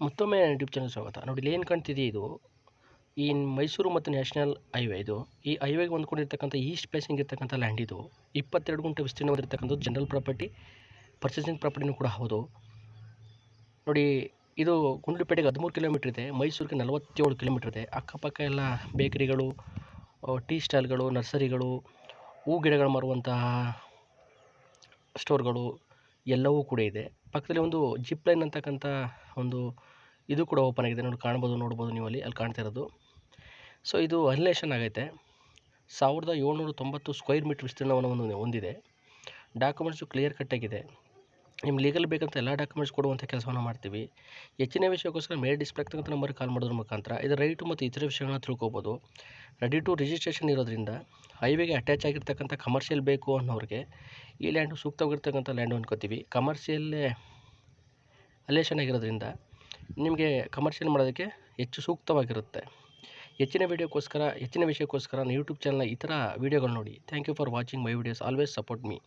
ಮತ್ತೊಮ್ಮೆ YouTube channel ಸ್ವಾಗತ. ನೋಡಿ ಇಲ್ಲಿ ಏನು ಕಾಣ್ತಿದೆ, ಇದು ಈ ಮೈಸೂರು ಮತ್ತು ನ್ಯಾಷನಲ್ ಹೈವೇ. ಇದು ಈ ಹೈವೇಗೆ ಹೊಂದ್ಕೊಂಡಿರ್ತಕ್ಕಂಥ ಈಸ್ಟ್ ಫೇಸಿಂಗ್ ಇರ್ತಕ್ಕಂಥ ಲ್ಯಾಂಡ್. ಇದು 22 ಗುಂಟೆ ವಿಸ್ತೀರ್ಣ ಹೊಂದಿರತಕ್ಕಂಥದ್ದು ಜನರಲ್ ಪ್ರಾಪರ್ಟಿ, ಪರ್ಚೇಸಿಂಗ್ ಪ್ರಾಪರ್ಟಿನೂ ಕೂಡ ಹೌದು. ನೋಡಿ ಇದು ಗುಂಡ್ಲುಪೇಟೆಗೆ 13 ಕಿಲೋಮೀಟರ್ ಇದೆ, ಮೈಸೂರಿಗೆ 47 ಕಿಲೋಮೀಟರ್ ಇದೆ. ಅಕ್ಕಪಕ್ಕ ಎಲ್ಲ ಬೇಕರಿಗಳು, ಟೀ ಸ್ಟಾಲ್ಗಳು, ನರ್ಸರಿಗಳು, ಹೂ ಗಿಡಗಳು ಮಾರುವಂತಹ ಸ್ಟೋರ್ಗಳು ಎಲ್ಲವೂ ಕೂಡ ಇದೆ. ಪಕ್ಕದಲ್ಲಿ ಒಂದು ಜಿಪ್ ಲೈನ್ ಅಂತಕ್ಕಂಥ ಒಂದು ಇದು ಕೂಡ ಓಪನ್ ಆಗಿದೆ. ನೋಡ್ಬೋದು ನೀವು ಅಲ್ಲಿ ಕಾಣ್ತಾ ಇರೋದು. ಸೊ ಇದು ಅನ್ಲೇಷನ್ ಆಗೈತೆ. 1790 ಸ್ಕ್ವೇರ್ ಮೀಟರ್ ವಿಸ್ತೀರ್ಣವನ್ನು ಹೊಂದಿದೆ. ಡಾಕ್ಯುಮೆಂಟ್ಸು ಕ್ಲಿಯರ್ ಕಟ್ಟಾಗಿದೆ. ನಿಮ್ಗೆ ಲೀಗಲ್ ಬೇಕಂತ ಎಲ್ಲ ಡಾಕ್ಯುಮೆಂಟ್ಸ್ ಕೊಡುವಂಥ ಕೆಲಸವನ್ನು ಮಾಡ್ತೀವಿ. ಹೆಚ್ಚಿನ ವಿಷಯಕ್ಕೋಸ್ಕರ ಮೇಲೆ ಡಿಸ್ಪ್ಲೇ ಆಗ್ತಕ್ಕಂಥ ನಂಬರ್ಗೆ ಕಾಲ್ ಮಾಡೋದ್ರ ಮುಖಾಂತರ ಇದರ ರೈಟು ಮತ್ತು ಇತರ ವಿಷಯಗಳನ್ನ ತಿಳ್ಕೊಬೋದು. ರೆಡಿ ಟು ರಿಜಿಸ್ಟ್ರೇಷನ್ ಇರೋದ್ರಿಂದ ಹೈವೇಗೆ ಅಟ್ಯಾಚ್ ಆಗಿರ್ತಕ್ಕಂಥ ಕಮರ್ಷಿಯಲ್ ಬೇಕು ಅನ್ನೋರಿಗೆ ಈ ಲ್ಯಾಂಡು ಸೂಕ್ತವಾಗಿರ್ತಕ್ಕಂಥ ಲ್ಯಾಂಡು ಅನ್ಕೋತೀವಿ. ಕಮರ್ಷಿಯಲ್ಲೇ ಅಲೇಷನ್ ಆಗಿರೋದ್ರಿಂದ ನಿಮಗೆ ಕಮರ್ಷಿಯಲ್ ಮಾಡೋದಕ್ಕೆ ಹೆಚ್ಚು ಸೂಕ್ತವಾಗಿರುತ್ತೆ. ಹೆಚ್ಚಿನ ವಿಷಯಕ್ಕೋಸ್ಕರ ಯೂಟ್ಯೂಬ್ ಚಾನಲ್ನ ಈ ಥರ ವೀಡಿಯೋಗಳು ನೋಡಿ. Thank you for watching my videos. Always support me.